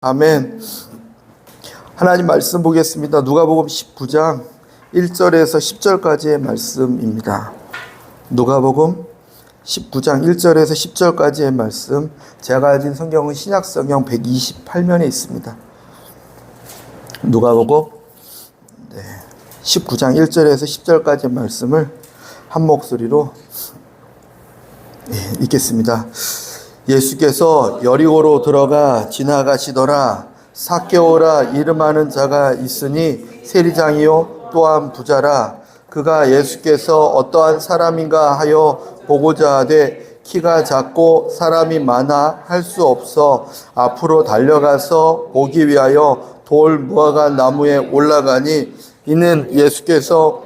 아멘. 하나님 말씀 보겠습니다. 누가복음 19장 1절에서 10절까지의 말씀입니다. 누가복음 19장 1절에서 10절까지의 말씀. 제가 가진 성경은 신약성경 128면에 있습니다. 누가복음 19장 1절에서 10절까지의 말씀을 한 목소리로 읽겠습니다. 예수께서 여리고로 들어가 지나가시더라. 삭개오라 이름하는 자가 있으니 세리장이요 또한 부자라. 그가 예수께서 어떠한 사람인가 하여 보고자 하되 키가 작고 사람이 많아 할 수 없어 앞으로 달려가서 보기 위하여 돌 무화과 나무에 올라가니 이는 예수께서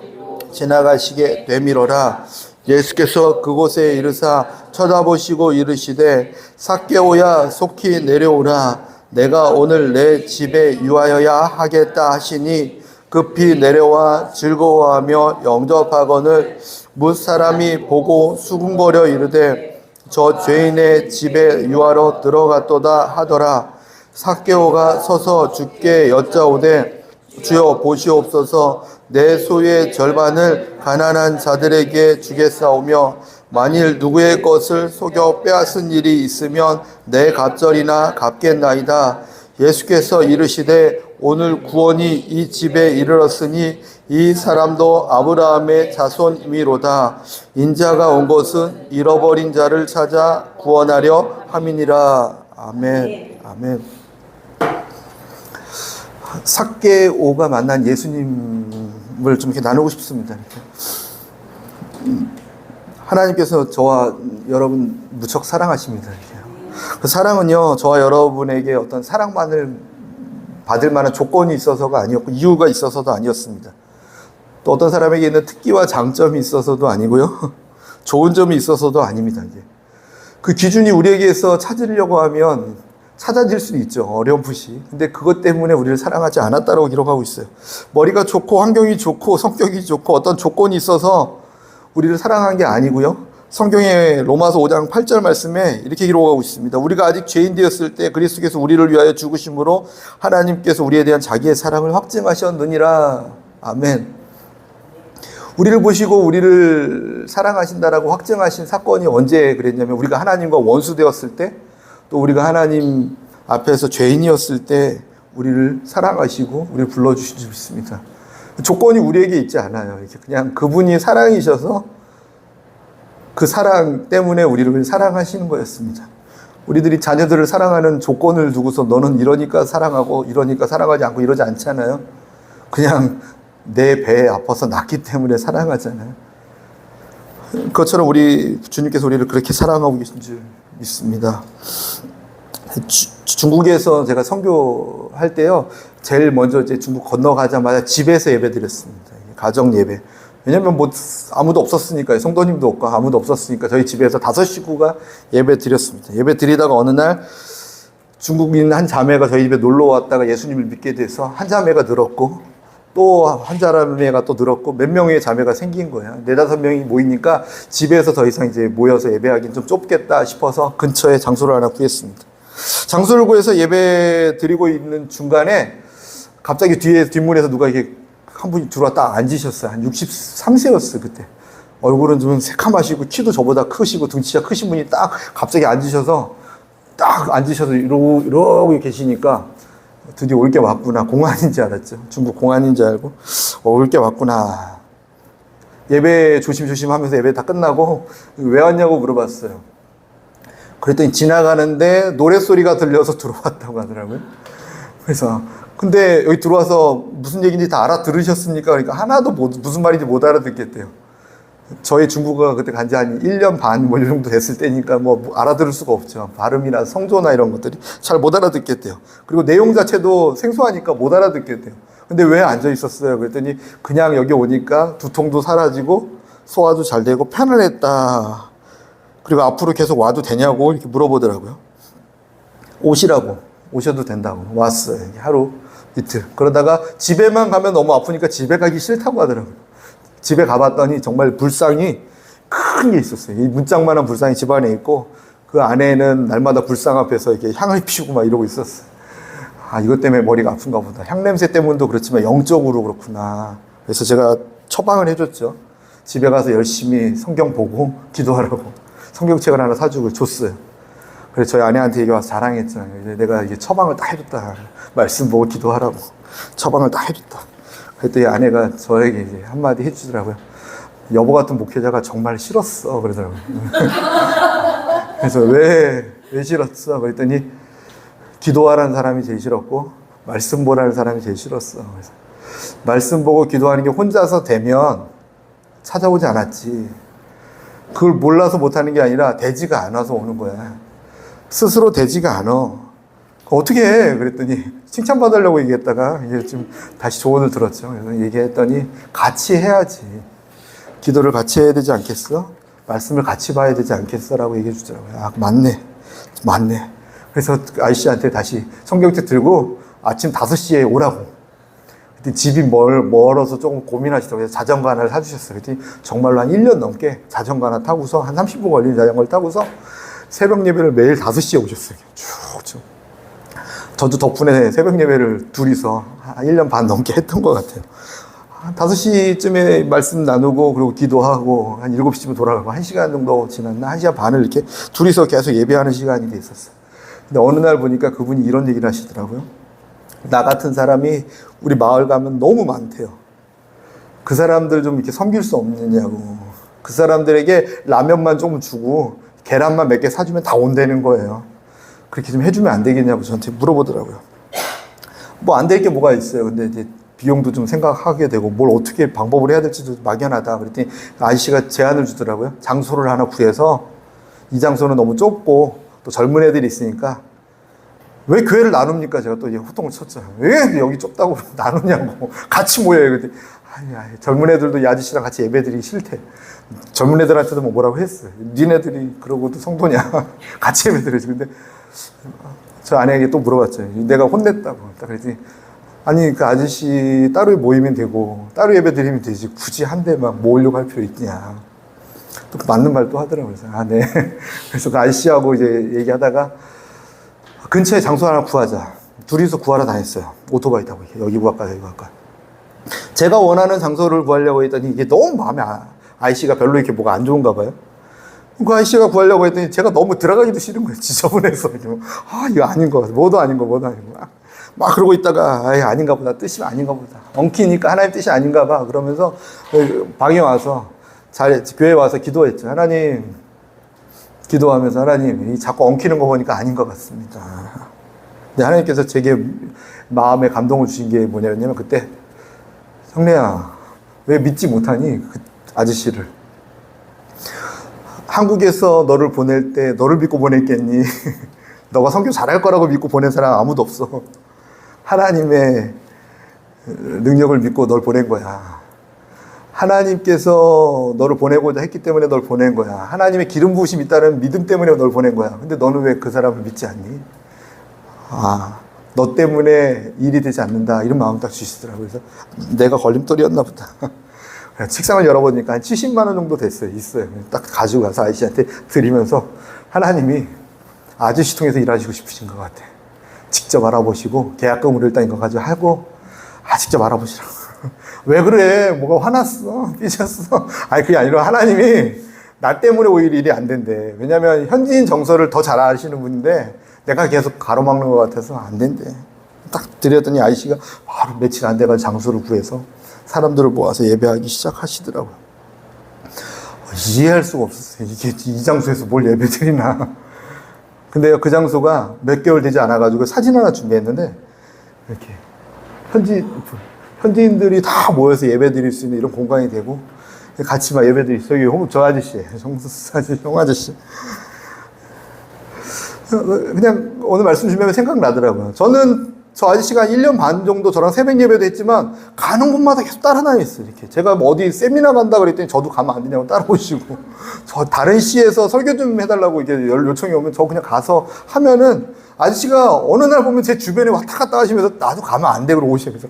지나가시게 되미로라. 예수께서 그곳에 이르사 쳐다보시고 이르시되 삭개오야 속히 내려오라. 내가 오늘 내 집에 유하여야 하겠다 하시니 급히 내려와 즐거워하며 영접하거늘 뭇 사람이 보고 수군거려 이르되 저 죄인의 집에 유하러 들어갔도다 하더라. 삭개오가 서서 주께 여짜오되 주여 보시옵소서. 내 소유의 절반을 가난한 자들에게 주겠사오며 만일 누구의 것을 속여 빼앗은 일이 있으면 내 갑절이나 갚겠나이다. 예수께서 이르시되 오늘 구원이 이 집에 이르렀으니 이 사람도 아브라함의 자손이미로다. 인자가 온 것은 잃어버린 자를 찾아 구원하려 함이니라. 아멘. 아멘. 삭개오가 만난 예수님을 좀 이렇게 나누고 싶습니다. 이렇게. 하나님께서 저와 여러분 무척 사랑하십니다. 이렇게. 그 사랑은요, 저와 여러분에게 어떤 사랑만을 받을 만한 조건이 있어서가 아니었고 이유가 있어서도 아니었습니다. 또 어떤 사람에게 있는 특기와 장점이 있어서도 아니고요, 좋은 점이 있어서도 아닙니다. 이제. 그 기준이 우리에게서 찾으려고 하면 찾아질 수는 있죠. 어렴풋이. 근데 그것 때문에 우리를 사랑하지 않았다고 기록하고 있어요. 머리가 좋고 환경이 좋고 성격이 좋고 어떤 조건이 있어서 우리를 사랑한 게 아니고요. 성경의 로마서 5장 8절 말씀에 이렇게 기록하고 있습니다. 우리가 아직 죄인 되었을 때 그리스도께서 우리를 위하여 죽으심으로 하나님께서 우리에 대한 자기의 사랑을 확증하셨느니라. 아멘. 우리를 보시고 우리를 사랑하신다라고 확증하신 사건이 언제 그랬냐면 우리가 하나님과 원수 되었을 때, 또 우리가 하나님 앞에서 죄인이었을 때 우리를 사랑하시고 우리를 불러주신 줄 믿습니다. 조건이 우리에게 있지 않아요. 이렇게 그냥 그분이 사랑이셔서 그 사랑 때문에 우리를 사랑하시는 거였습니다. 우리들이 자녀들을 사랑하는 조건을 두고서 너는 이러니까 사랑하고 이러니까 사랑하지 않고 이러지 않잖아요. 그냥 내 배에 아파서 낳기 때문에 사랑하잖아요. 그것처럼 우리 주님께서 우리를 그렇게 사랑하고 계신 줄 믿습니다. 중국에서 제가 선교할 때요, 제일 먼저 이제 중국 건너가자마자 집에서 예배 드렸습니다. 가정 예배. 왜냐면 뭐 아무도 없었으니까요. 성도님도 없고 아무도 없었으니까 저희 집에서 5 식구가 예배 드렸습니다. 예배 드리다가 어느 날 중국인 한 자매가 저희 집에 놀러 왔다가 예수님을 믿게 돼서 한 자매가 늘었고 또 한 자매가 또 늘었고 몇 명의 자매가 생긴 거예요. 4-5명이 모이니까 집에서 더 이상 이제 모여서 예배하기는 좀 좁겠다 싶어서 근처에 장소를 하나 구했습니다. 장소를 구해서 예배 드리고 있는 중간에 갑자기 뒷문에서 누가 이렇게 한 분이 들어와 딱 앉으셨어요. 한 63세였어요, 그때. 얼굴은 좀 새카마시고 키도 저보다 크시고 등치가 크신 분이 딱 갑자기 앉으셔서 이러고 계시니까 드디어 올 게 왔구나. 공안인지 알았죠. 중국 공안인지 알고 올 게 왔구나. 예배 조심조심 하면서 예배 다 끝나고 왜 왔냐고 물어봤어요. 그랬더니 지나가는데 노랫소리가 들려서 들어왔다고 하더라고요. 그래서 근데 여기 들어와서 무슨 얘기인지 다 알아들으셨습니까? 그러니까 하나도 무슨 말인지 못 알아듣겠대요. 저희 중국어가 그때 간지 한 1년 반 뭐 이 정도 됐을 때니까 뭐 알아들을 수가 없죠. 발음이나 성조나 이런 것들이 잘 못 알아듣겠대요. 그리고 내용 자체도 생소하니까 못 알아듣겠대요. 근데 왜 앉아 있었어요? 그랬더니 그냥 여기 오니까 두통도 사라지고 소화도 잘 되고 편안했다. 그리고 앞으로 계속 와도 되냐고 이렇게 물어보더라고요. 오셔도 된다고. 왔어요. 하루 이틀. 그러다가 집에만 가면 너무 아프니까 집에 가기 싫다고 하더라고요. 집에 가봤더니 정말 불상이 큰 게 있었어요. 이 문짝만한 불상이 집안에 있고 그 안에는 날마다 불상 앞에서 이렇게 향을 피우고 막 이러고 있었어요. 이것 때문에 머리가 아픈가 보다. 향냄새 때문도 그렇지만 영적으로 그렇구나. 그래서 제가 처방을 해줬죠. 집에 가서 열심히 성경 보고 기도하라고 성경책을 하나 사주고 줬어요. 그래서 저희 아내한테 이게 와서 자랑했잖아요. 내가 이게 처방을 딱 해줬다. 말씀 보고 기도하라고 처방을 딱 해줬다. 그랬더니 아내가 저에게 이제 한마디 해주더라고요. 여보 같은 목회자가 정말 싫었어. 그러더라고요. 그래서 왜 싫었어? 그랬더니 기도하라는 사람이 제일 싫었고 말씀 보라는 사람이 제일 싫었어. 그래서 말씀 보고 기도하는 게 혼자서 되면 찾아오지 않았지. 그걸 몰라서 못하는 게 아니라 되지가 않아서 오는 거야. 스스로 되지가 않아. 어떻게 해? 그랬더니 칭찬받으려고 얘기했다가 이제 좀 다시 조언을 들었죠. 그래서 얘기했더니 같이 해야지. 기도를 같이 해야 되지 않겠어? 말씀을 같이 봐야 되지 않겠어? 라고 얘기해 주더라고요. 맞네. 그래서 아저씨한테 다시 성경책 들고 아침 5시에 오라고. 그때 집이 멀어서 조금 고민하시다고 해서 자전거 하나를 사주셨어요. 그랬더니 정말로 한 1년 넘게 자전거 하나 타고서 한 30분 걸리는 자전거를 타고서 새벽 예배를 매일 5시에 오셨어요. 쭉. 저도 덕분에 새벽 예배를 둘이서 한 1년 반 넘게 했던 것 같아요. 5시쯤에 말씀 나누고 그리고 기도하고 한 7시쯤에 돌아가고 1시간 정도 지났나? 1시간 반을 이렇게 둘이서 계속 예배하는 시간이 돼 있었어요. 근데 어느 날 보니까 그분이 이런 얘기를 하시더라고요. 나 같은 사람이 우리 마을 가면 너무 많대요. 그 사람들 좀 이렇게 섬길 수 없느냐고. 그 사람들에게 라면만 조금 주고 계란만 몇 개 사주면 다 온다는 거예요. 그렇게 좀 해주면 안 되겠냐고 저한테 물어보더라고요. 뭐 안 될 게 뭐가 있어요. 근데 이제 비용도 좀 생각하게 되고 뭘 어떻게 방법을 해야 될지도 막연하다. 그랬더니 아저씨가 제안을 주더라고요. 장소를 하나 구해서 이 장소는 너무 좁고 또 젊은 애들이 있으니까 왜 교회를 나눕니까? 제가 또 호통을 쳤죠. 왜 여기 좁다고 나누냐고. 같이 모여요. 그랬더니 아니, 젊은 애들도 이 아저씨랑 같이 예배드리기 싫대. 젊은 애들한테도 뭐라고 했어요. 니네들이 그러고도 성도냐. 같이 예배드리지. 근데 저 아내에게 또 물어봤죠. 내가 혼냈다고. 그랬더니 아니 그 아저씨 따로 모이면 되고 따로 예배 드리면 되지 굳이 한 대만 모으려고 할 필요 있냐. 또 맞는 말도 하더라고요. 그래서 네. 그래서 그 아저씨하고 이제 얘기하다가 근처에 장소 하나 구하자. 둘이서 구하러 다녔어요. 오토바이 타고 여기 구할까 여기 구할까. 제가 원하는 장소를 구하려고 했더니 이게 너무 마음에 아저씨가 별로 이렇게 뭐가 안 좋은가 봐요. 그 아저씨가 구하려고 했더니 제가 너무 들어가기도 싫은 거예요. 지저분해서. 이거 아닌 거 같아. 뭐도 아닌 거. 막 그러고 있다가 아닌가 보다. 뜻이 아닌가 보다. 엉키니까 하나님 뜻이 아닌가 봐. 그러면서 방에 와서 교회에 와서 기도했죠. 하나님, 기도하면서 하나님, 자꾸 엉키는 거 보니까 아닌 것 같습니다. 근데 하나님께서 제게 마음에 감동을 주신 게 뭐냐면 그때 형래야 왜 믿지 못하니? 그 아저씨를. 한국에서 너를 보낼 때 너를 믿고 보냈겠니? 너가 성경 잘할 거라고 믿고 보낸 사람 아무도 없어. 하나님의 능력을 믿고 널 보낸 거야. 하나님께서 너를 보내고자 했기 때문에 널 보낸 거야. 하나님의 기름 부으심이 있다는 믿음 때문에 널 보낸 거야. 근데 너는 왜 그 사람을 믿지 않니? 너 때문에 일이 되지 않는다. 이런 마음 딱 주시더라고요. 그래서 내가 걸림돌이었나 보다. 책상을 열어보니까 한 70만 원 정도 있어요. 딱 가지고 가서 아저씨한테 드리면서 하나님이 아저씨 통해서 일하시고 싶으신 것 같아. 직접 알아보시고 계약금을 일단 이거 가지고 하고 직접 알아보시라고. 왜 그래? 뭐가 화났어? 삐졌어? 그게 아니라 하나님이 나 때문에 오히려 일이 안 된대. 왜냐면 현지인 정서를 더 잘 아시는 분인데 내가 계속 가로막는 것 같아서 안 된대. 딱 드렸더니 아저씨가 바로 며칠 안 돼가지고 장소를 구해서 사람들을 모아서 예배하기 시작하시더라고요. 이해할 수가 없었어요. 이게 이 장소에서 뭘 예배 드리나. 근데 그 장소가 몇 개월 되지 않아가지고 사진 하나 준비했는데 이렇게 현지인들이 다 모여서 예배 드릴 수 있는 이런 공간이 되고 같이 막 예배 드릴 수 있어요. 저 아저씨, 형 아저씨. 그냥 오늘 말씀 주면 생각나더라고요. 저는 저 아저씨가 한 1년 반 정도 저랑 새벽 예배도 했지만 가는 곳마다 계속 따라다녔어요. 이렇게 제가 뭐 어디 세미나 간다 그랬더니 저도 가면 안 되냐고 따라오시고 저 다른 시에서 설교 좀 해달라고 이게 요청이 오면 저 그냥 가서 하면은 아저씨가 어느 날 보면 제 주변에 왔다 갔다 하시면서 나도 가면 안 돼 그러고 오시고 그래서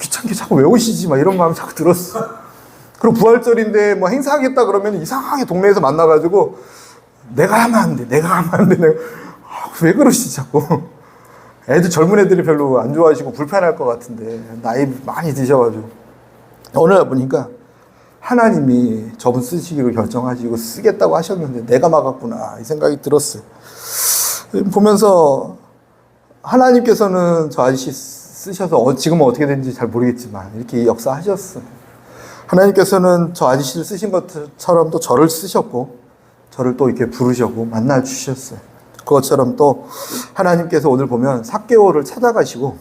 귀찮게 자꾸 왜 오시지 막 이런 마음이 자꾸 들었어. 그리고 부활절인데 뭐 행사하겠다 그러면 이상하게 동네에서 만나가지고 내가 하면 안 돼. 왜 그러시지 자꾸. 애들 젊은 애들이 별로 안 좋아하시고 불편할 것 같은데 나이 많이 드셔가지고 어느 날 보니까 하나님이 저분 쓰시기로 결정하시고 쓰겠다고 하셨는데 내가 막았구나 이 생각이 들었어요. 보면서 하나님께서는 저 아저씨 쓰셔서 지금은 어떻게 되는지 잘 모르겠지만 이렇게 역사하셨어요. 하나님께서는 저 아저씨를 쓰신 것처럼 또 저를 쓰셨고 저를 또 이렇게 부르셨고 만나 주셨어요. 그것처럼 또 하나님께서 오늘 보면 삭개오를 찾아가시고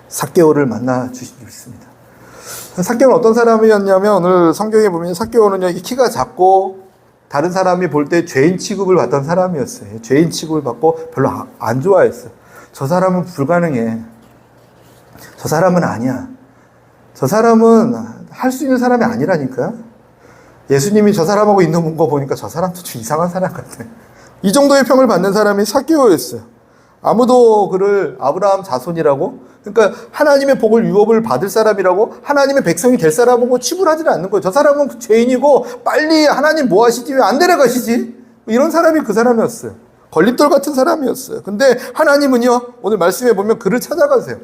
삭개오를 만나 주신 줄 믿습니다. 삭개오는 어떤 사람이었냐면 오늘 성경에 보면 삭개오는 키가 작고 다른 사람이 볼 때 죄인 취급을 받던 사람이었어요. 죄인 취급을 받고 별로 안 좋아했어요. 저 사람은 불가능해. 저 사람은 아니야. 저 사람은 할 수 있는 사람이 아니라니까요. 예수님이 저 사람하고 있는 거 보니까 저 사람도 좀 이상한 사람 같아. 이 정도의 평을 받는 사람이 삭개오였어요. 아무도 그를 아브라함 자손이라고, 그러니까 하나님의 복을 유업을 받을 사람이라고 하나님의 백성이 될 사람하고 취급하지는 않는 거예요. 저 사람은 죄인이고 빨리 하나님 뭐 하시지? 왜 안 데려가시지? 이런 사람이 그 사람이었어요. 걸림돌 같은 사람이었어요. 근데 하나님은요, 오늘 말씀해 보면 그를 찾아가세요.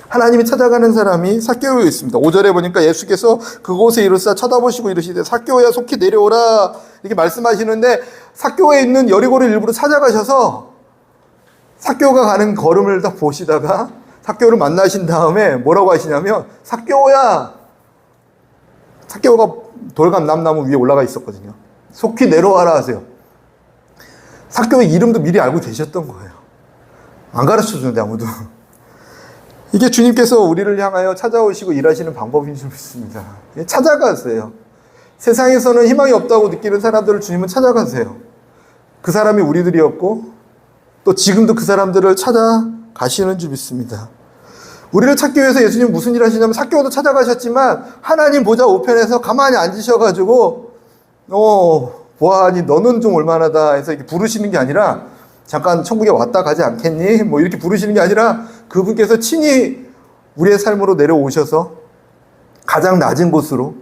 하나님이 찾아가는 사람이 삭개오에 있습니다. 5절에 보니까 예수께서 그곳에 이르사 쳐다보시고 이르시되 삭개오야 속히 내려오라 이렇게 말씀하시는데 삭개오에 있는 여리고를 일부러 찾아가셔서 삭개오가 가는 걸음을 딱 보시다가 삭개오를 만나신 다음에 뭐라고 하시냐면 삭개오야, 삭개오가 돌감 남나무 위에 올라가 있었거든요. 속히 내려와라 하세요. 삭개오의 이름도 미리 알고 계셨던 거예요. 안 가르쳐 주는데 아무도. 이게 주님께서 우리를 향하여 찾아오시고 일하시는 방법인 줄 믿습니다. 찾아가세요. 세상에서는 희망이 없다고 느끼는 사람들을 주님은 찾아가세요. 그 사람이 우리들이었고 또 지금도 그 사람들을 찾아가시는 줄 믿습니다. 우리를 찾기 위해서 예수님 무슨 일 하시냐면 삭개오도 찾아가셨지만 하나님 보좌 우편에서 가만히 앉으셔가지고 보아하니 너는 좀 올만하다 해서 이렇게 부르시는 게 아니라 잠깐 천국에 왔다 가지 않겠니? 뭐 이렇게 부르시는 게 아니라 그분께서 친히 우리의 삶으로 내려오셔서 가장 낮은 곳으로,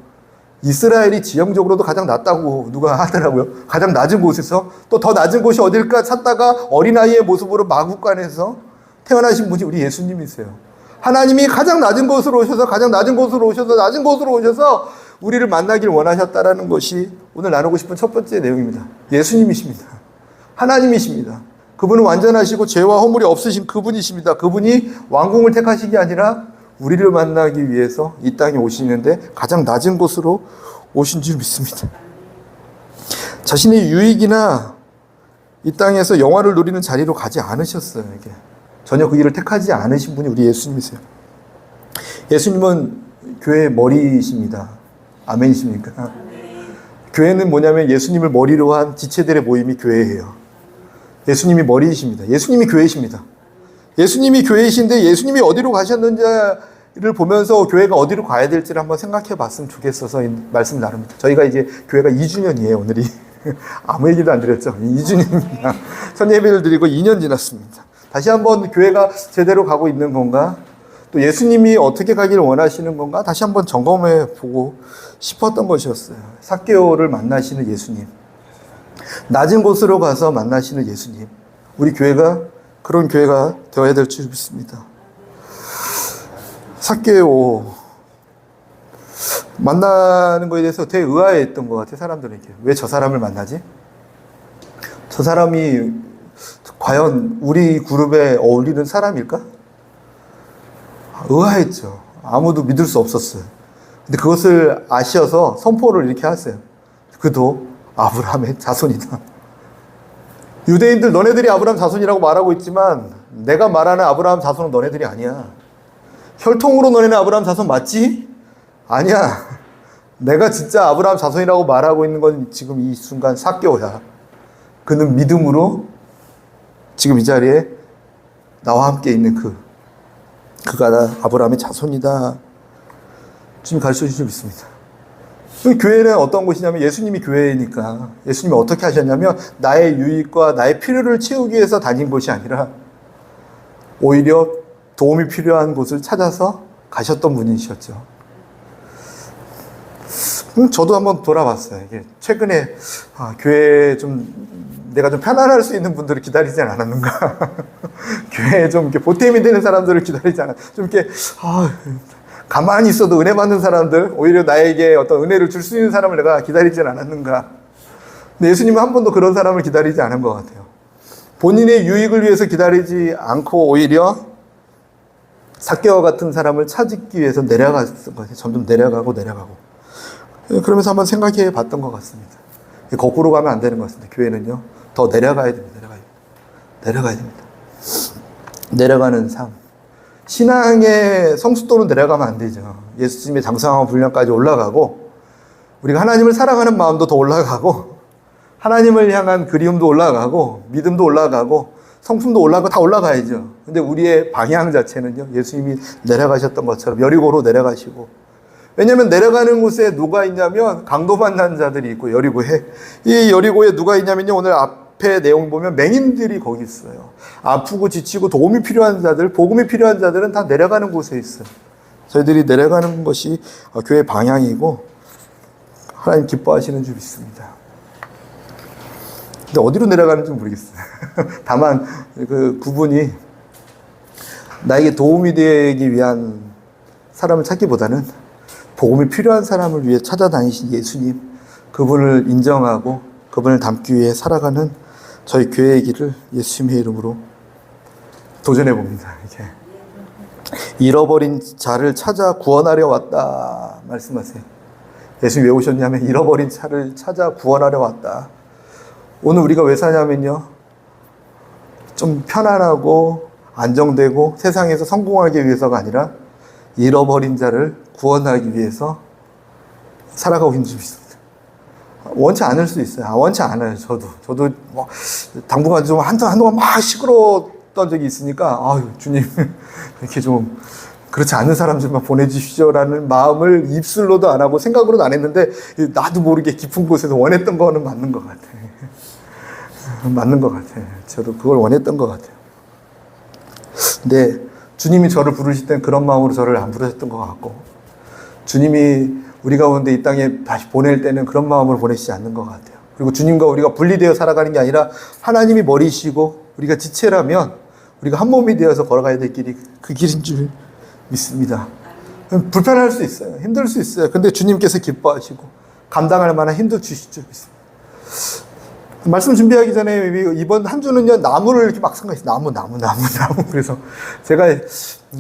이스라엘이 지형적으로도 가장 낮다고 누가 하더라고요. 가장 낮은 곳에서 또 더 낮은 곳이 어딜까 찾다가 어린아이의 모습으로 마구간에서 태어나신 분이 우리 예수님이세요. 하나님이 가장 낮은 곳으로 오셔서 가장 낮은 곳으로 오셔서 낮은 곳으로 오셔서 우리를 만나길 원하셨다라는 것이 오늘 나누고 싶은 첫 번째 내용입니다. 예수님이십니다. 하나님이십니다. 그분은 완전하시고 죄와 허물이 없으신 그분이십니다. 그분이 왕궁을 택하신 게 아니라 우리를 만나기 위해서 이 땅에 오시는데 가장 낮은 곳으로 오신 줄 믿습니다. 자신의 유익이나 이 땅에서 영화를 누리는 자리로 가지 않으셨어요. 이게 전혀 그 일을 택하지 않으신 분이 우리 예수님이세요. 예수님은 교회의 머리이십니다. 아멘이십니까? 교회는 뭐냐면 예수님을 머리로 한 지체들의 모임이 교회예요. 예수님이 머리이십니다. 예수님이 교회이십니다. 예수님이 교회이신데 예수님이 어디로 가셨는지를 보면서 교회가 어디로 가야 될지를 한번 생각해 봤으면 좋겠어서 이 말씀을 나눕니다. 저희가 이제 교회가 2주년이에요, 오늘이. 아무 얘기도 안 드렸죠. 2주년입니다. 첫 예배를 드리고 2년 지났습니다. 다시 한번 교회가 제대로 가고 있는 건가? 또 예수님이 어떻게 가기를 원하시는 건가? 다시 한번 점검해 보고 싶었던 것이었어요. 삭개오를 만나시는 예수님. 낮은 곳으로 가서 만나시는 예수님. 우리 교회가 그런 교회가 되어야 될 줄 믿습니다. 삭개오 만나는 거에 대해서 되게 의아해했던 것 같아요. 사람들에게. 왜 저 사람을 만나지? 저 사람이 과연 우리 그룹에 어울리는 사람일까? 의아했죠. 아무도 믿을 수 없었어요. 근데 그것을 아셔서 선포를 이렇게 하세요. 그도 아브라함의 자손이다. 유대인들 너네들이 아브라함 자손이라고 말하고 있지만 내가 말하는 아브라함 자손은 너네들이 아니야. 혈통으로 너네는 아브라함 자손 맞지? 아니야. 내가 진짜 아브라함 자손이라고 말하고 있는 건 지금 이 순간 삭개오야. 그는 믿음으로 지금 이 자리에 나와 함께 있는 그가 아브라함의 자손이다. 주님 가르쳐 주실 수 있습니다. 교회는 어떤 곳이냐면 예수님이 교회니까 예수님이 어떻게 하셨냐면 나의 유익과 나의 필요를 채우기 위해서 다닌 곳이 아니라 오히려 도움이 필요한 곳을 찾아서 가셨던 분이셨죠. 저도 한번 돌아봤어요. 이게 최근에 교회 좀 내가 좀 편안할 수 있는 분들을 기다리지 않았는가. 교회에 좀 이렇게 보탬이 되는 사람들을 기다리지 않았, 좀 이렇게, 가만히 있어도 은혜 받는 사람들, 오히려 나에게 어떤 은혜를 줄 수 있는 사람을 내가 기다리지 않았는가. 근데 예수님은 한 번도 그런 사람을 기다리지 않은 것 같아요. 본인의 유익을 위해서 기다리지 않고 오히려 삭개와 같은 사람을 찾기 위해서 내려갔던 것 같아요. 점점 내려가고. 그러면서 한번 생각해 봤던 것 같습니다. 거꾸로 가면 안 되는 것 같습니다. 교회는요, 더 내려가야 됩니다. 내려가야 됩니다. 내려가는 삶. 신앙의 성숙도는 내려가면 안 되죠. 예수님의 장성한 분량까지 올라가고, 우리가 하나님을 사랑하는 마음도 더 올라가고, 하나님을 향한 그리움도 올라가고, 믿음도 올라가고, 성품도 올라가고, 다 올라가야죠. 근데 우리의 방향 자체는요, 예수님이 내려가셨던 것처럼 여리고로 내려가시고, 왜냐하면 내려가는 곳에 누가 있냐면 강도 만난 자들이 있고, 여리고에. 이 여리고에 누가 있냐면요, 오늘 앞에 내용 보면 맹인들이 거기 있어요. 아프고 지치고 도움이 필요한 자들, 복음이 필요한 자들은 다 내려가는 곳에 있어요. 저희들이 내려가는 것이 교회 방향이고 하나님 기뻐하시는 줄 믿습니다. 근데 어디로 내려가는지 모르겠어요. 다만 그 구분이 나에게 도움이 되기 위한 사람을 찾기보다는 복음이 필요한 사람을 위해 찾아다니신 예수님, 그분을 인정하고 그분을 닮기 위해 살아가는 저희 교회의 길을 예수님의 이름으로 도전해 봅니다. 이렇게 잃어버린 자를 찾아 구원하려 왔다 말씀하세요. 예수님 왜 오셨냐면 잃어버린 자를 찾아 구원하려 왔다. 오늘 우리가 왜 사냐면요, 좀 편안하고 안정되고 세상에서 성공하기 위해서가 아니라 잃어버린 자를 구원하기 위해서 살아가고 있는 줄 믿습니다. 원치 않을 수 있어요. 원치 않아요. 저도 뭐 당분간 좀 한동안 막 시끄러웠던 적이 있으니까, 아유, 주님, 이렇게 좀 그렇지 않은 사람들만 보내주십시오라는 마음을 입술로도 안 하고 생각으로도 안 했는데, 나도 모르게 깊은 곳에서 원했던 거는 맞는 것 같아요. 맞는 것 같아요. 저도 그걸 원했던 것 같아요. 근데 주님이 저를 부르실 땐 그런 마음으로 저를 안 부르셨던 것 같고, 주님이 우리 가운데 이 땅에 다시 보낼 때는 그런 마음으로 보내시지 않는 것 같아요. 그리고 주님과 우리가 분리되어 살아가는 게 아니라 하나님이 머리시고 우리가 지체라면 우리가 한 몸이 되어서 걸어가야 될 길이 그 길인 줄 믿습니다. 불편할 수 있어요. 힘들 수 있어요. 근데 주님께서 기뻐하시고 감당할 만한 힘도 주실 줄 믿습니다. 말씀 준비하기 전에 이번 한 주는요, 나무를 이렇게 막 생각했어요. 나무. 그래서 제가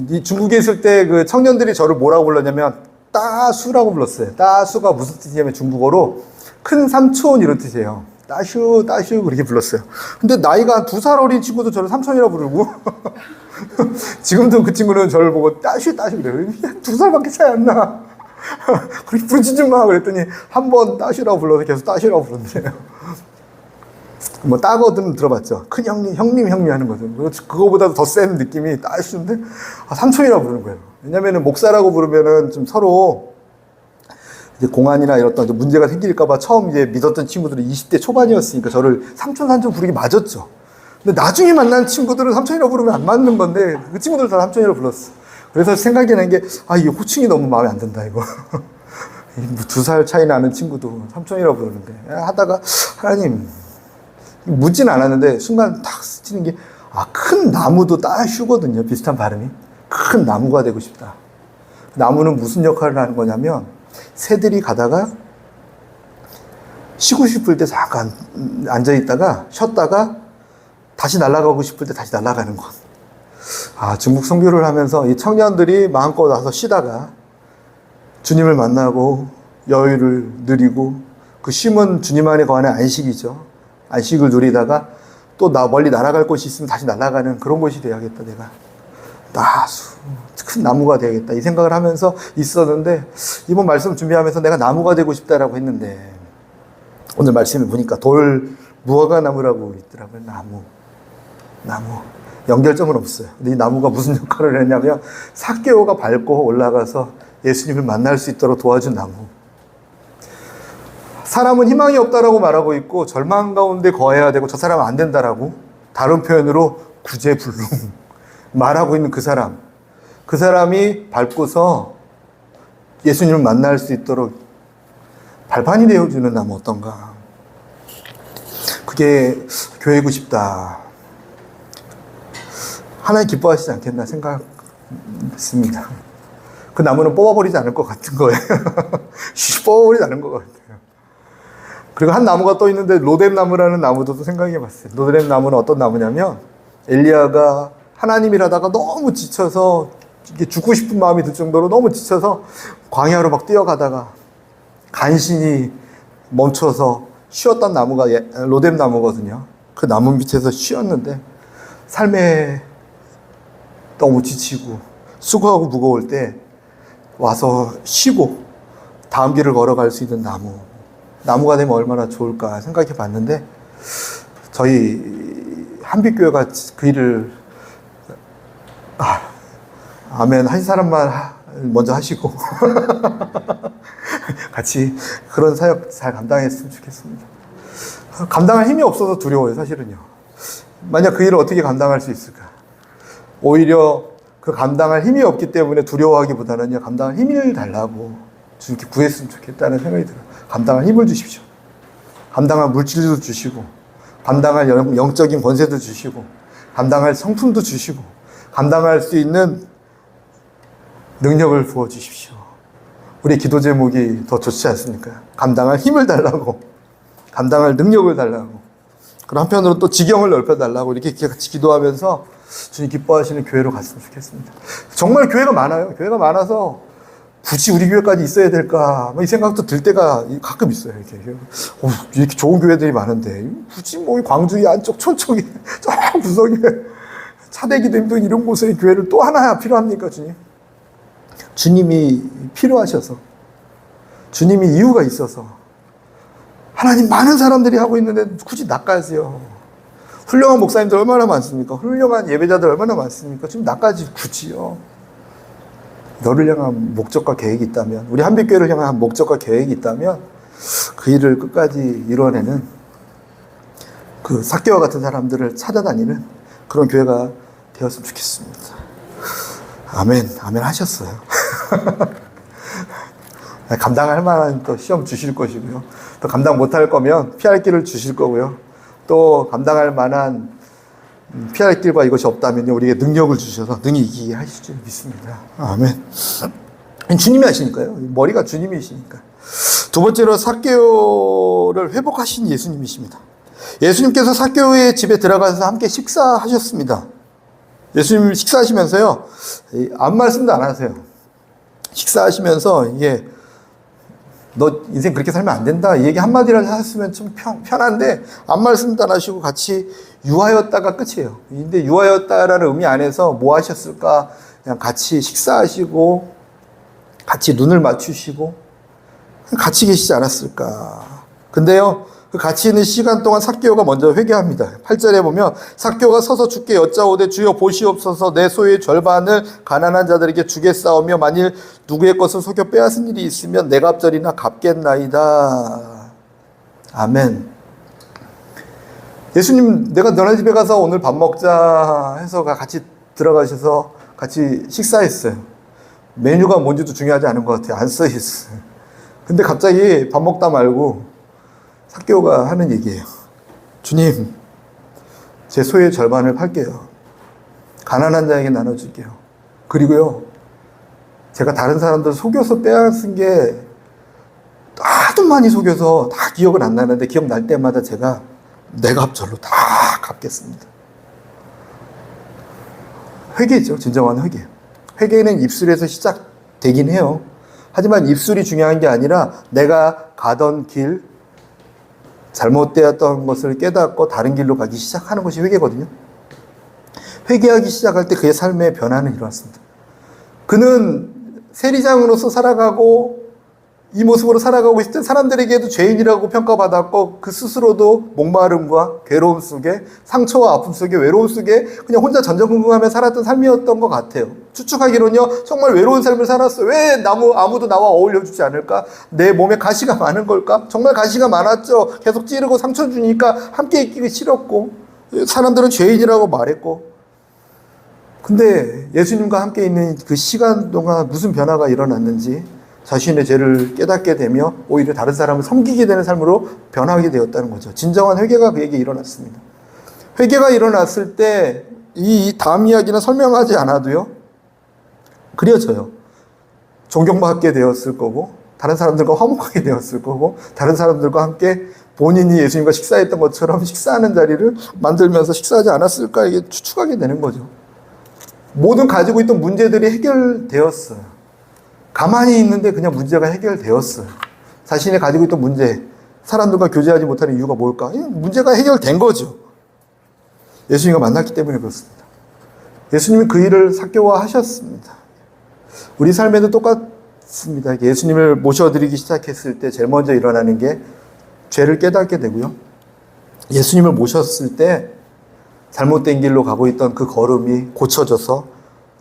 이 중국에 있을 때 그 청년들이 저를 뭐라고 불렀냐면 따수라고 불렀어요. 따수가 무슨 뜻이냐면 중국어로 큰 삼촌 이런 뜻이에요. 따슈 그렇게 불렀어요. 근데 나이가 한 2살 어린 친구도 저를 삼촌이라고 부르고 지금도 그 친구는 저를 보고 따슈 그래요. 2살밖에 차이 안 나. 그렇게 부르지 좀 마. 그랬더니 한 번 따슈라고 불러서 계속 따슈라고 부른대요. 뭐 따거든 들어봤죠? 큰 형님 하는 거죠. 그거보다도 더 센 느낌이 따슈인데 삼촌이라고 부르는 거예요. 왜냐면은 목사라고 부르면은 좀 서로 이제 공안이나 이런 어떤 문제가 생길까봐 처음 이제 믿었던 친구들은 20대 초반이었으니까 저를 삼촌 부르기 맞았죠. 근데 나중에 만난 친구들은 삼촌이라고 부르면 안 맞는 건데 그 친구들 다 삼촌이라고 불렀어. 그래서 생각이 난 게, 이 호칭이 너무 마음에 안 든다, 이거. 2살 차이 나는 친구도 삼촌이라고 부르는데. 하다가, 하나님, 묻진 않았는데, 순간 탁 스치는 게, 큰 나무도 따슈거든요. 비슷한 발음이. 큰 나무가 되고 싶다. 나무는 무슨 역할을 하는 거냐면, 새들이 가다가, 쉬고 싶을 때 잠깐 앉아있다가, 쉬었다가, 다시 날아가고 싶을 때 다시 날아가는 것. 중국 선교를 하면서 이 청년들이 마음껏 와서 쉬다가 주님을 만나고 여유를 누리고, 그 쉼은 주님 안에 거하는 안식이죠. 안식을 누리다가 또 멀리 날아갈 곳이 있으면 다시 날아가는 그런 곳이 되어야겠다. 내가 나수 큰 나무가 되어야겠다 이 생각을 하면서 있었는데, 이번 말씀 준비하면서 내가 나무가 되고 싶다라고 했는데 오늘 말씀을 보니까 돌 무화과 나무라고 있더라고요. 나무 연결점은 없어요. 근데 이 나무가 무슨 역할을 했냐면 삭개오가 밟고 올라가서 예수님을 만날 수 있도록 도와준 나무. 사람은 희망이 없다라고 말하고 있고 절망 가운데 거해야 되고 저 사람은 안 된다라고, 다른 표현으로 구제불능 말하고 있는 그 사람이 밟고서 예수님을 만날 수 있도록 발판이 되어주는 나무 어떤가. 그게 교회고 싶다. 하나님 기뻐하시지 않겠나 생각했습니다. 그 나무는 뽑아버리지 않을 것 같은 거예요. 뽑아버리지 않은 것 같아요. 그리고 한 나무가 또 있는데 로뎀 나무라는 나무도 생각해 봤어요. 로뎀 나무는 어떤 나무냐면 엘리야가 하나님이라다가 너무 지쳐서 이게 죽고 싶은 마음이 들 정도로 너무 지쳐서 광야로 막 뛰어가다가 간신히 멈춰서 쉬었던 나무가 로뎀 나무거든요. 그 나무 밑에서 쉬었는데 삶에 너무 지치고 수고하고 무거울 때 와서 쉬고 다음 길을 걸어갈 수 있는 나무가 되면 얼마나 좋을까 생각해 봤는데 저희 한빛교회가 그 일을 아멘 한 사람만 먼저 하시고 같이 그런 사역 잘 감당했으면 좋겠습니다. 감당할 힘이 없어서 두려워요, 사실은요. 만약 그 일을 어떻게 감당할 수 있을까? 오히려 그 감당할 힘이 없기 때문에 두려워하기보다는요, 감당할 힘을 달라고 주님께 구했으면 좋겠다는 생각이 들어요. 감당할 힘을 주십시오. 감당할 물질도 주시고, 감당할 영적인 권세도 주시고, 감당할 성품도 주시고, 감당할 수 있는 능력을 부어주십시오. 우리 기도 제목이 더 좋지 않습니까? 감당할 힘을 달라고, 감당할 능력을 달라고, 그리고 한편으로 또 지경을 넓혀달라고 이렇게 같이 기도하면서 주님 기뻐하시는 교회로 갔으면 좋겠습니다. 정말 교회가 많아요. 교회가 많아서 굳이 우리 교회까지 있어야 될까? 이 생각도 들 때가 가끔 있어요. 이렇게 좋은 교회들이 많은데 굳이 뭐 광주 안쪽 촌쪽에 저 구석에 차대기도 힘든 이런 곳에 교회를 또 하나 필요합니까, 주님? 주님이 필요하셔서, 주님이 이유가 있어서 하나님 많은 사람들이 하고 있는데 굳이 나까지요. 훌륭한 목사님들 얼마나 많습니까? 훌륭한 예배자들 얼마나 많습니까? 지금 나까지 굳이요. 너를 향한 목적과 계획이 있다면, 우리 한빛교회를 향한 목적과 계획이 있다면 그 일을 끝까지 이뤄내는 그 삭개와 같은 사람들을 찾아다니는 그런 교회가 되었으면 좋겠습니다. 아멘, 아멘 하셨어요. 감당할 만한 또 시험 주실 것이고요. 또 감당 못할 거면 피할 길을 주실 거고요. 또 감당할 만한 피할 길과 이것이 없다면 우리에게 능력을 주셔서 능히 이기게 하실 줄 믿습니다. 아멘. 주님이 하시니까요. 머리가 주님이시니까. 두 번째로 삭개오를 회복하신 예수님이십니다. 예수님께서 삭개오의 집에 들어가서 함께 식사하셨습니다. 예수님 식사하시면서요, 아무 말씀도 안 하세요. 식사하시면서 이게 너 인생 그렇게 살면 안 된다. 이 얘기 한마디라도 하셨으면 좀 편한데 아무 말씀도 안 하시고 같이 유하였다가 끝이에요. 근데 유하였다라는 의미 안에서 뭐 하셨을까? 그냥 같이 식사하시고 같이 눈을 맞추시고 같이 계시지 않았을까? 근데요, 그 같이 있는 시간 동안 삭개오가 먼저 회개합니다. 8절에 보면 삭개오가 서서 주께 여짜오되 주여 보시옵소서 내 소유의 절반을 가난한 자들에게 주겠사오며 만일 누구의 것을 속여 빼앗은 일이 있으면 내 갑절이나 갚겠나이다. 아멘. 예수님, 내가 너네 집에 가서 오늘 밥 먹자 해서 같이 들어가셔서 같이 식사했어요. 메뉴가 뭔지도 중요하지 않은 것 같아요. 안 써 있어요. 근데 갑자기 밥 먹다 말고 삭개오가 하는 얘기예요. 주님, 제 소유의 절반을 팔게요. 가난한 자에게 나눠줄게요. 그리고요, 제가 다른 사람들 속여서 빼앗은 게 하도 많이 속여서 다 기억은 안 나는데 기억날 때마다 제가 내 갑절로 다 갚겠습니다. 회개죠. 진정한 회개. 회개는 입술에서 시작되긴 해요. 하지만 입술이 중요한 게 아니라 내가 가던 길, 잘못되었던 것을 깨닫고 다른 길로 가기 시작하는 것이 회개거든요. 회개하기 시작할 때 그의 삶의 변화는 일어났습니다. 그는 세리장으로서 살아가고 이 모습으로 살아가고 있을 때 사람들에게도 죄인이라고 평가받았고 그 스스로도 목마름과 괴로움 속에 상처와 아픔 속에 외로움 속에 그냥 혼자 전전긍긍하며 살았던 삶이었던 것 같아요. 추측하기로는요, 정말 외로운 삶을 살았어요. 왜 아무도 나와 어울려주지 않을까? 내 몸에 가시가 많은 걸까? 정말 가시가 많았죠. 계속 찌르고 상처 주니까 함께 있기가 싫었고 사람들은 죄인이라고 말했고, 근데 예수님과 함께 있는 그 시간 동안 무슨 변화가 일어났는지 자신의 죄를 깨닫게 되며 오히려 다른 사람을 섬기게 되는 삶으로 변하게 되었다는 거죠. 진정한 회개가 그에게 일어났습니다. 회개가 일어났을 때 이 다음 이야기는 설명하지 않아도요, 그려져요. 존경받게 되었을 거고, 다른 사람들과 화목하게 되었을 거고, 다른 사람들과 함께 본인이 예수님과 식사했던 것처럼 식사하는 자리를 만들면서 식사하지 않았을까, 이게 추측하게 되는 거죠. 모든 가지고 있던 문제들이 해결되었어요. 가만히 있는데 그냥 문제가 해결되었어요. 자신이 가지고 있던 문제, 사람들과 교제하지 못하는 이유가 뭘까? 문제가 해결된 거죠. 예수님과 만났기 때문에 그렇습니다. 예수님이 그 일을 사교화하셨습니다. 우리 삶에도 똑같습니다. 예수님을 모셔드리기 시작했을 때 제일 먼저 일어나는 게 죄를 깨닫게 되고요. 예수님을 모셨을 때 잘못된 길로 가고 있던 그 걸음이 고쳐져서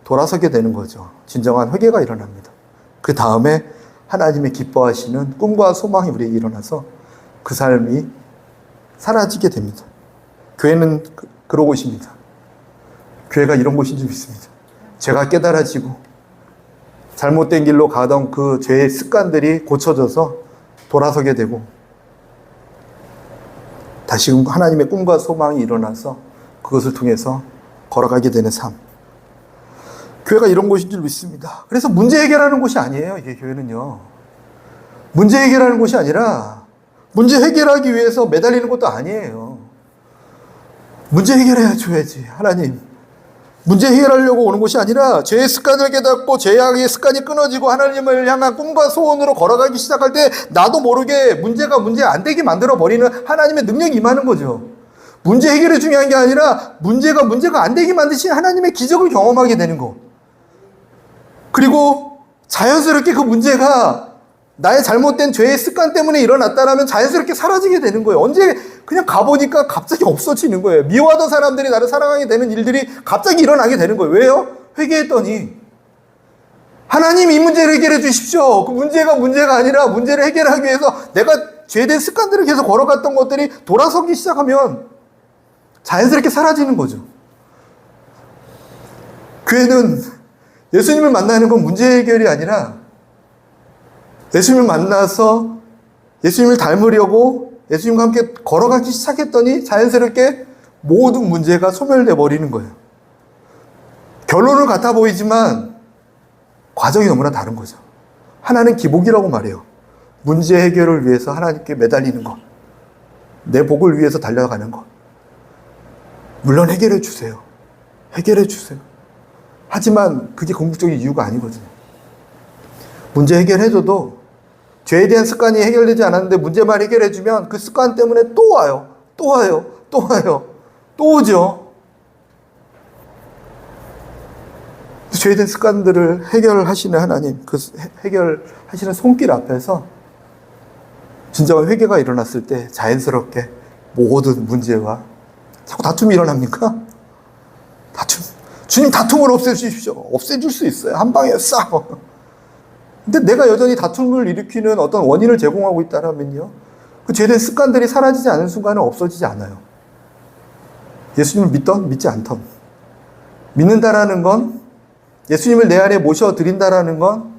돌아서게 되는 거죠. 진정한 회개가 일어납니다. 그 다음에 하나님의 기뻐하시는 꿈과 소망이 우리에게 일어나서 그 삶이 사라지게 됩니다. 교회는 그런 곳입니다. 교회가 이런 곳인 줄 믿습니다. 죄가 깨달아지고 잘못된 길로 가던 그 죄의 습관들이 고쳐져서 돌아서게 되고 다시금 하나님의 꿈과 소망이 일어나서 그것을 통해서 걸어가게 되는 삶. 교회가 이런 곳인 줄 믿습니다. 그래서 문제 해결하는 곳이 아니에요. 이게 교회는요. 문제 해결하는 곳이 아니라 문제 해결하기 위해서 매달리는 것도 아니에요. 문제 해결해야 줘야지. 하나님. 문제 해결하려고 오는 곳이 아니라 죄의 습관을 깨닫고 죄악의 습관이 끊어지고 하나님을 향한 꿈과 소원으로 걸어가기 시작할 때 나도 모르게 문제가 문제 안 되게 만들어버리는 하나님의 능력이 임하는 거죠. 문제 해결이 중요한 게 아니라 문제가 안 되게 만드신 하나님의 기적을 경험하게 되는 거. 그리고 자연스럽게 그 문제가 나의 잘못된 죄의 습관 때문에 일어났다라면 자연스럽게 사라지게 되는 거예요. 언제 그냥 가보니까 갑자기 없어지는 거예요. 미워하던 사람들이 나를 사랑하게 되는 일들이 갑자기 일어나게 되는 거예요. 왜요? 회개했더니 하나님 이 문제를 해결해 주십시오. 그 문제가 아니라 문제를 해결하기 위해서 내가 죄된 습관들을 계속 걸어갔던 것들이 돌아서기 시작하면 자연스럽게 사라지는 거죠. 교회는 예수님을 만나는 건 문제 해결이 아니라 예수님을 만나서 예수님을 닮으려고 예수님과 함께 걸어가기 시작했더니 자연스럽게 모든 문제가 소멸돼 버리는 거예요. 결론은 같아 보이지만 과정이 너무나 다른 거죠. 하나는 기복이라고 말해요. 문제 해결을 위해서 하나님께 매달리는 것. 내 복을 위해서 달려가는 것. 물론 해결해 주세요. 해결해 주세요. 하지만 그게 궁극적인 이유가 아니거든요. 문제 해결해줘도 죄에 대한 습관이 해결되지 않았는데 문제만 해결해주면 그 습관 때문에 또 와요. 또 와요. 또 와요. 또 오죠. 죄에 대한 습관들을 해결하시는 하나님, 그 해결하시는 손길 앞에서 진정한 회개가 일어났을 때 자연스럽게 모든 문제와 자꾸 다툼이 일어납니까? 주님 다툼을 없애주십시오. 없애줄 수 있어요. 한 방에 싹. 근데 내가 여전히 다툼을 일으키는 어떤 원인을 제공하고 있다면요, 그 죄된 습관들이 사라지지 않은 순간은 없어지지 않아요. 예수님을 믿던 믿지 않던. 믿는다라는 건, 예수님을 내 안에 모셔드린다라는 건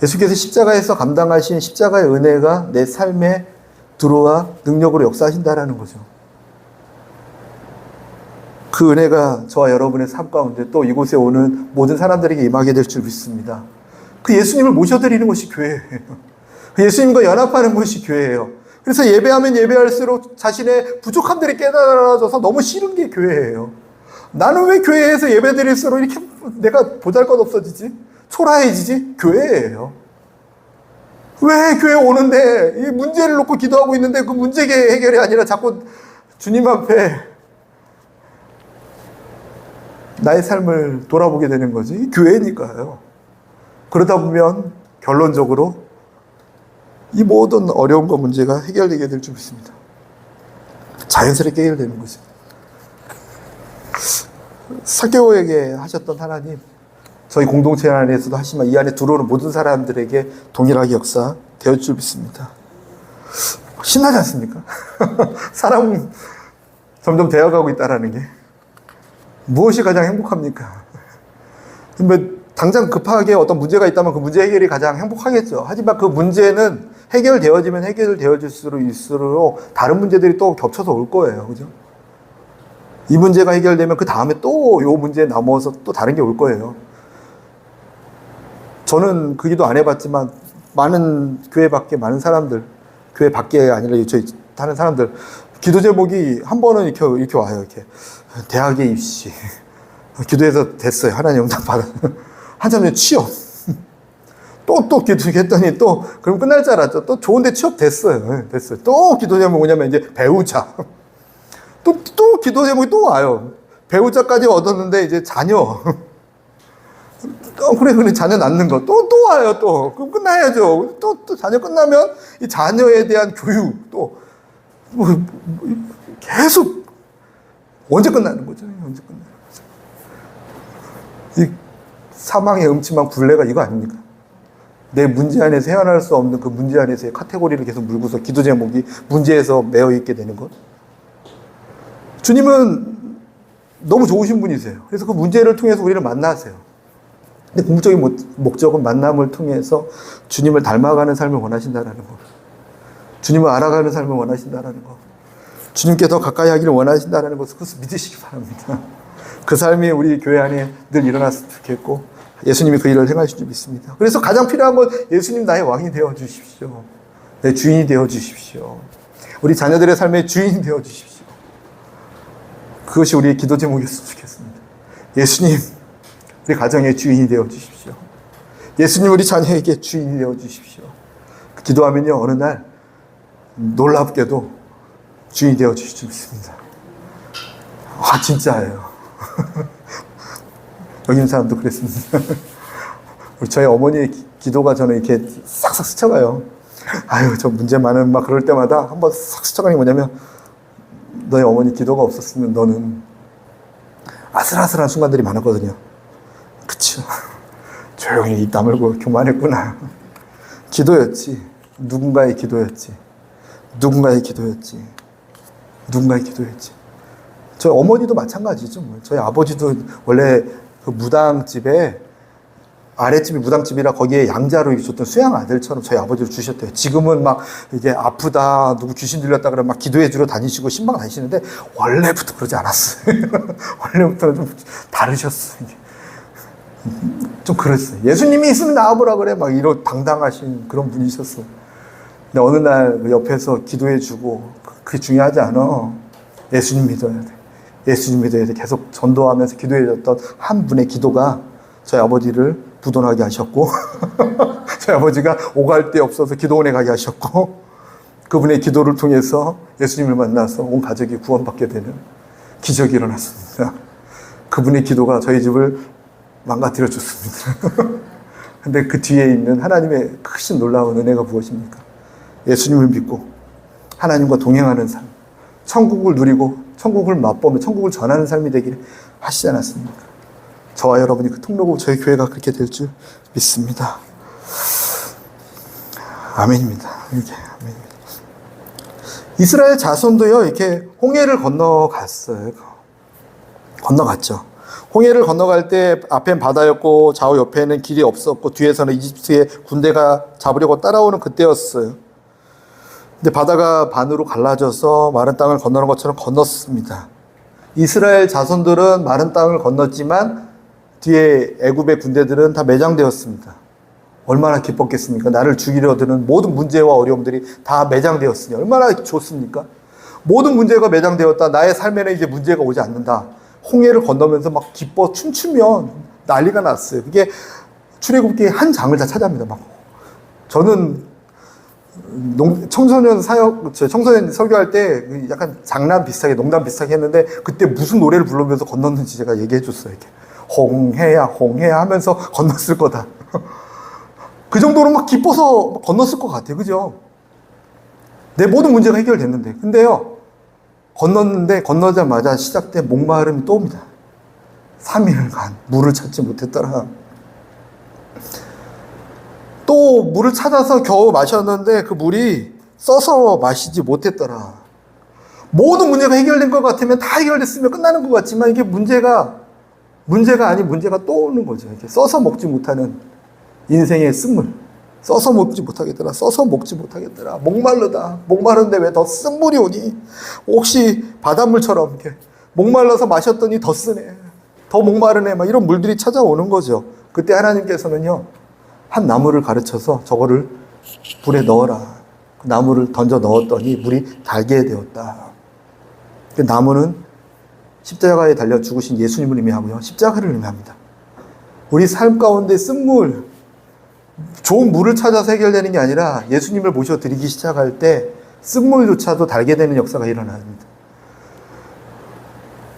예수께서 십자가에서 감당하신 십자가의 은혜가 내 삶에 들어와 능력으로 역사하신다라는 거죠. 그 은혜가 저와 여러분의 삶 가운데 또 이곳에 오는 모든 사람들에게 임하게 될 줄 믿습니다. 그 예수님을 모셔드리는 것이 교회예요. 그 예수님과 연합하는 것이 교회예요. 그래서 예배하면 예배할수록 자신의 부족함들이 깨달아져서 너무 싫은 게 교회예요. 나는 왜 교회에서 예배드릴수록 이렇게 내가 보잘것없어지지? 초라해지지? 교회예요. 왜 교회 오는데 이 문제를 놓고 기도하고 있는데 그 문제 해결이 아니라 자꾸 주님 앞에 나의 삶을 돌아보게 되는 거지. 교회니까요. 그러다 보면 결론적으로 이 모든 어려움과 문제가 해결되게 될 줄 믿습니다. 자연스럽게 해결되는 거죠. 사개오에게 하셨던 하나님, 저희 공동체 안에서도 하시지만 이 안에 들어오는 모든 사람들에게 동일하게 역사되어 줄 믿습니다. 신나지 않습니까? 사람 점점 되어가고 있다는 게 무엇이 가장 행복합니까? 당장 급하게 어떤 문제가 있다면 그 문제 해결이 가장 행복하겠죠. 하지만 그 문제는 해결되어지면 해결되어질수록 다른 문제들이 또 겹쳐서 올 거예요. 그죠? 이 문제가 해결되면 그 다음에 또 이 문제에 넘어서 또 다른 게 올 거예요. 저는 그 기도 안 해봤지만 많은 교회 밖에 많은 사람들, 교회 밖에 아니라 저희 다른 사람들 기도 제목이 한 번은 이렇게 와요. 이렇게 대학에 입시 기도해서 됐어요. 하나님 응답 받아. 한참 전에 취업 또 기도했더니 또 그럼 끝날 줄 알았죠. 또 좋은데 취업 됐어요. 됐어요. 또 기도 제목 뭐냐면 이제 배우자. 또 기도 제목이 또 와요. 배우자까지 얻었는데 이제 자녀. 그래 자녀 낳는 거 또 와요. 또 그럼 끝나야죠. 또 자녀 끝나면 이 자녀에 대한 교육 또 뭐 계속 언제 끝나는 거죠? 언제 끝나는 거죠? 이 사망의 음침한 굴레가 이거 아닙니까? 내 문제 안에서 헤어날 수 없는 그 문제 안에서의 카테고리를 계속 물고서 기도 제목이 문제에서 매여 있게 되는 것. 주님은 너무 좋으신 분이세요. 그래서 그 문제를 통해서 우리를 만나세요. 근데 궁극적인 목적은 만남을 통해서 주님을 닮아가는 삶을 원하신다라는 거. 주님을 알아가는 삶을 원하신다라는 거. 주님께 더 가까이 하기를 원하신다라는 것을 그것을 믿으시기 바랍니다. 그 삶이 우리 교회 안에 늘 일어났으면 좋겠고 예수님이 그 일을 행하실 줄 믿습니다. 그래서 가장 필요한 건 예수님 나의 왕이 되어 주십시오. 내 주인이 되어 주십시오. 우리 자녀들의 삶의 주인이 되어 주십시오. 그것이 우리의 기도 제목이었으면 좋겠습니다. 예수님, 우리 가정의 주인이 되어 주십시오. 예수님, 우리 자녀에게 주인이 되어 주십시오. 기도하면요, 어느 날 놀랍게도 주인이 되어 주실 줄 믿습니다. 아, 진짜예요. 여기 있는 사람도 그랬습니다. 우리 저희 어머니의 기도가 저는 이렇게 싹싹 스쳐가요. 아유, 저 문제 많은 막 그럴 때마다 한번 싹 스쳐가는 게 뭐냐면, 너희 어머니 기도가 없었으면 너는 아슬아슬한 순간들이 많았거든요. 그쵸. 조용히 입 다물고 교만했구나. 기도였지. 누군가의 기도였지. 누군가의 기도였지. 누군가의 기도였지. 저희 어머니도 마찬가지죠. 저희 아버지도 원래 그 무당집에 아랫집이 무당집이라 거기에 양자로 줬던 수양 아들처럼 저희 아버지를 주셨대요. 지금은 막 이게 아프다, 누구 귀신 들렸다 그러면 막 기도해 주러 다니시고 신방 다니시는데 원래부터 그러지 않았어요. 원래부터는 좀 다르셨어요. 좀 그랬어요. 예수님이 있으면 나와보라 그래. 막 이런 당당하신 그런 분이셨어. 근데 어느 날 옆에서 기도해 주고 그게 중요하지 않아. 예수님 믿어야 돼. 예수님 믿어야 돼. 계속 전도하면서 기도해 줬던 한 분의 기도가 저희 아버지를 부도나게 하셨고 저희 아버지가 오갈 데 없어서 기도원에 가게 하셨고 그분의 기도를 통해서 예수님을 만나서 온 가족이 구원받게 되는 기적이 일어났습니다. 그분의 기도가 저희 집을 망가뜨려 줬습니다. 근데 그 뒤에 있는 하나님의 크신 놀라운 은혜가 무엇입니까? 예수님을 믿고 하나님과 동행하는 삶, 천국을 누리고 천국을 맛보며 천국을 전하는 삶이 되기를 하시지 않았습니까? 저와 여러분이 그 통로고 저희 교회가 그렇게 될 줄 믿습니다. 아멘입니다. 이렇게 아멘입니다. 이스라엘 자손도요, 이렇게 홍해를 건너갔어요. 건너갔죠. 홍해를 건너갈 때 앞엔 바다였고 좌우 옆에는 길이 없었고 뒤에서는 이집트의 군대가 잡으려고 따라오는 그때였어요. 근데 바다가 반으로 갈라져서 마른 땅을 건너는 것처럼 건넜습니다. 이스라엘 자손들은 마른 땅을 건넜지만 뒤에 애굽의 군대들은 다 매장되었습니다. 얼마나 기뻤겠습니까? 나를 죽이려 드는 모든 문제와 어려움들이 다 매장되었으니 얼마나 좋습니까? 모든 문제가 매장되었다. 나의 삶에는 이제 문제가 오지 않는다. 홍해를 건너면서 막 기뻐 춤추면 난리가 났어요. 그게 출애굽기의 한 장을 다 차지합니다. 막 저는 청소년 설교할 때 약간 장난 비슷하게 농담 비슷하게 했는데 그때 무슨 노래를 부르면서 건넜는지 제가 얘기해 줬어요. 이렇게 홍해야 홍해야 하면서 건넜을 거다. 그 정도로 막 기뻐서 건넜을 것 같아요. 그죠? 내 모든 문제가 해결됐는데. 근데요, 건너자마자 시작된 목마름이 또 옵니다. 3일간 물을 찾지 못했더라. 또 물을 찾아서 겨우 마셨는데 그 물이 써서 마시지 못했더라. 모든 문제가 해결된 것 같으면 다 해결됐으면 끝나는 것 같지만 이게 문제가 문제가 아닌 문제가 또 오는 거죠. 이렇게 써서 먹지 못하는 인생의 쓴물. 써서 먹지 못하겠더라. 써서 먹지 못하겠더라. 목마르다. 목마른데 왜 더 쓴물이 오니? 혹시 바닷물처럼 이렇게 목말라서 마셨더니 더 쓰네. 더 목마르네. 막 이런 물들이 찾아오는 거죠. 그때 하나님께서는요, 한 나무를 가르쳐서 저거를 불에 넣어라. 그 나무를 던져 넣었더니 물이 달게 되었다. 그 나무는 십자가에 달려 죽으신 예수님을 의미하고요. 십자가를 의미합니다. 우리 삶 가운데 쓴물, 좋은 물을 찾아서 해결되는 게 아니라 예수님을 모셔드리기 시작할 때 쓴물조차도 달게 되는 역사가 일어납니다.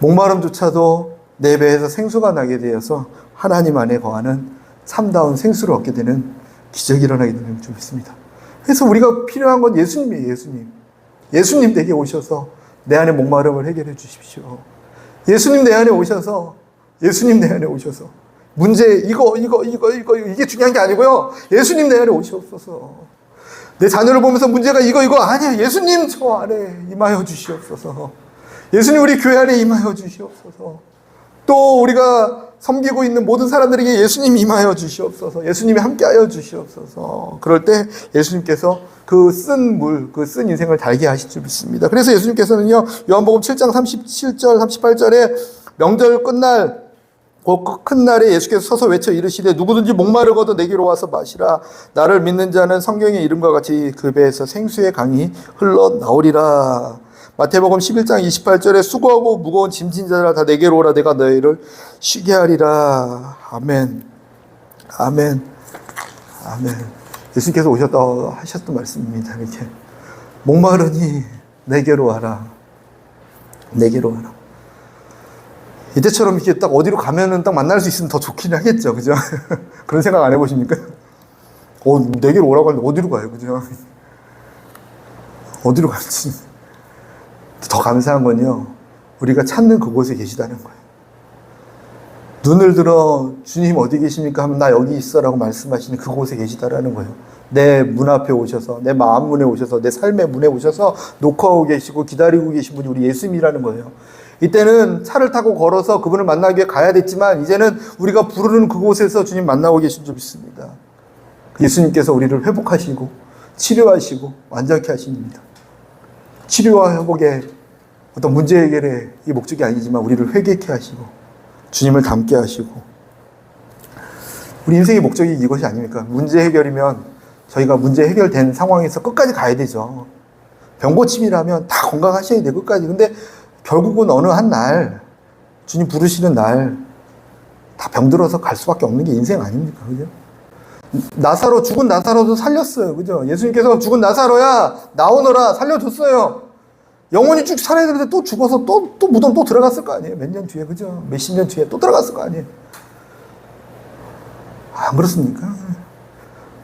목마름조차도 내 배에서 생수가 나게 되어서 하나님 안에 거하는 참다운 생수를 얻게 되는 기적이 일어나게 되는 줄 믿습니다. 그래서 우리가 필요한 건 예수님이에요. 예수님. 예수님 내게 오셔서 내 안에 목마름을 해결해 주십시오. 예수님 내 안에 오셔서, 예수님 내 안에 오셔서 문제 이게 중요한 게 아니고요. 예수님 내 안에 오시옵소서. 내 자녀를 보면서 문제가 이거 아니야. 예수님 저 안에 임하여 주시옵소서. 예수님 우리 교회 안에 임하여 주시옵소서. 또 우리가 섬기고 있는 모든 사람들에게 예수님 임하여 주시옵소서. 예수님이 함께하여 주시옵소서. 그럴 때 예수님께서 그 쓴 물, 그 쓴 인생을 달게 하실 줄 믿습니다. 그래서 예수님께서는요, 요한복음 7장 37절, 38절에 명절 끝날 그 큰 날에 예수께서 서서 외쳐 이르시되 누구든지 목마르거든 내게로 와서 마시라. 나를 믿는 자는 성경의 이름과 같이 그 배에서 생수의 강이 흘러나오리라. 마태복음 11장 28절에 수고하고 무거운 짐진 자들아 다 내게로 오라. 내가 너희를 쉬게 하리라. 아멘. 아멘. 아멘. 예수님께서 오셨다 하셨던 말씀입니다. 이렇게 목마르니 내게로 와라. 내게로 와라. 이때처럼 이렇게 딱 어디로 가면은 딱 만날 수 있으면 더 좋긴 하겠죠. 그죠? 그런 생각 안 해보십니까? 내게로 오라고 하는데 어디로 가요? 그죠? 어디로 갈지. 더 감사한 건요, 우리가 찾는 그곳에 계시다는 거예요. 눈을 들어 주님 어디 계십니까? 하면 나 여기 있어라고 말씀하시는 그곳에 계시다라는 거예요. 내 문 앞에 오셔서, 내 마음 문에 오셔서, 내 삶의 문에 오셔서 녹화하고 계시고 기다리고 계신 분이 우리 예수님이라는 거예요. 이때는 차를 타고 걸어서 그분을 만나기 위해 가야 됐지만 이제는 우리가 부르는 그곳에서 주님 만나고 계신 줄 믿습니다. 예수님께서 우리를 회복하시고 치료하시고 완전케 하십니다. 치료와 회복의 어떤 문제 해결의 이 목적이 아니지만 우리를 회개케 하시고 주님을 닮게 하시고, 우리 인생의 목적이 이것이 아닙니까? 문제 해결이면 저희가 문제 해결된 상황에서 끝까지 가야 되죠. 병고침이라면 다 건강하셔야 돼요, 끝까지. 근데 결국은 어느 한 날, 주님 부르시는 날, 다 병들어서 갈 수밖에 없는 게 인생 아닙니까? 그죠? 나사로, 죽은 나사로도 살렸어요. 그죠? 예수님께서 죽은 나사로야, 나오너라, 살려줬어요. 영원히 쭉 살아야 되는데 또 죽어서 또 무덤 또 들어갔을 거 아니에요? 몇 년 뒤에, 그죠? 몇십 년 뒤에 또 들어갔을 거 아니에요? 안 그렇습니까?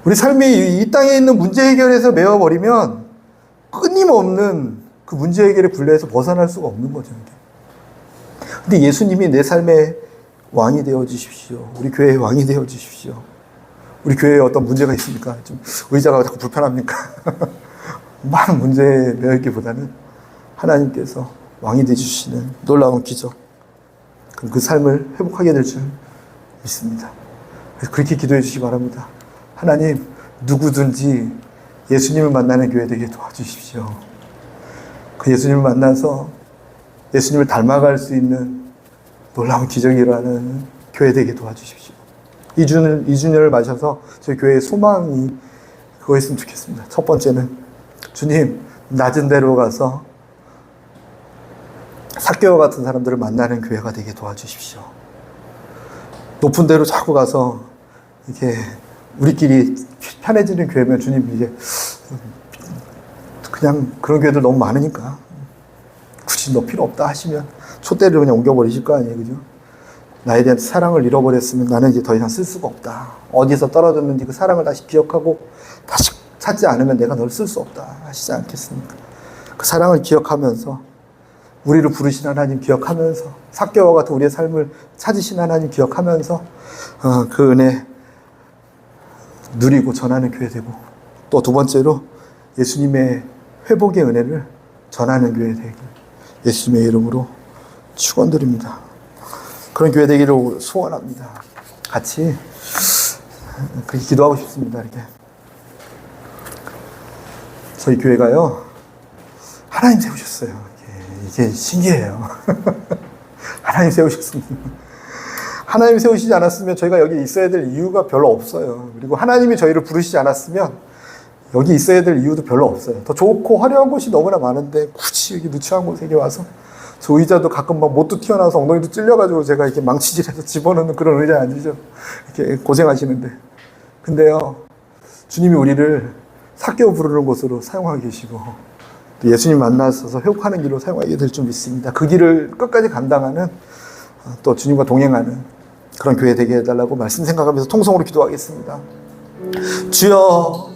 우리 삶이 이 땅에 있는 문제 해결에서 메워버리면 끊임없는 그 문제 해결의 굴레에서 벗어날 수가 없는 거죠. 근데 예수님이 내 삶의 왕이 되어 주십시오. 우리 교회의 왕이 되어 주십시오. 우리 교회에 어떤 문제가 있습니까? 좀 의자가 자꾸 불편합니까? 많은 문제에 매여 있기보다는 하나님께서 왕이 되어 주시는 놀라운 기적, 그럼 그 삶을 회복하게 될 줄 믿습니다. 그래서 그렇게 기도해 주시기 바랍니다. 하나님, 누구든지 예수님을 만나는 교회 되게 도와주십시오. 그 예수님을 만나서 예수님을 닮아갈 수 있는 놀라운 기적이 일어나는 교회 되게 도와주십시오. 2주년을 맞아서 저희 교회의 소망이 그거였으면 좋겠습니다. 첫 번째는 주님, 낮은 데로 가서 삭개와 같은 사람들을 만나는 교회가 되게 도와주십시오. 높은 데로 자꾸 가서 이렇게 우리끼리 편해지는 교회면 주님, 이게 그냥 그런 교회들 너무 많으니까 굳이 너 필요 없다 하시면 촛대를 그냥 옮겨버리실 거 아니에요. 그죠? 나에 대한 사랑을 잃어버렸으면 나는 이제 더 이상 쓸 수가 없다. 어디서 떨어졌는지 그 사랑을 다시 기억하고 다시 찾지 않으면 내가 널 쓸 수 없다 하시지 않겠습니까? 그 사랑을 기억하면서, 우리를 부르신 하나님 기억하면서, 삭개와 같은 우리의 삶을 찾으신 하나님 기억하면서 그 은혜 누리고 전하는 교회 되고, 또 두 번째로 예수님의 회복의 은혜를 전하는 교회 되길 예수님의 이름으로 축원드립니다. 그런 교회 되기를 소원합니다. 같이 그렇게 기도하고 싶습니다. 이렇게 저희 교회가요 하나님 세우셨어요. 이게 신기해요. 하나님 세우셨습니다. 하나님 세우시지 않았으면 저희가 여기 있어야 될 이유가 별로 없어요. 그리고 하나님이 저희를 부르시지 않았으면 여기 있어야 될 이유도 별로 없어요. 더 좋고 화려한 곳이 너무나 많은데 굳이 여기 누추한 곳에 와서 저 의자도 가끔 막 못도 튀어나와서 엉덩이도 찔려가지고 제가 이렇게 망치질해서 집어넣는 그런 의자에 앉으죠. 이렇게 고생하시는데. 근데요, 주님이 우리를 삭개오 부르는 곳으로 사용하고 계시고 또 예수님 만나서 회복하는 길로 사용하게 될 줄 믿습니다. 그 길을 끝까지 감당하는 또 주님과 동행하는 그런 교회 되게 해달라고 말씀 생각하면서 통성으로 기도하겠습니다. 주여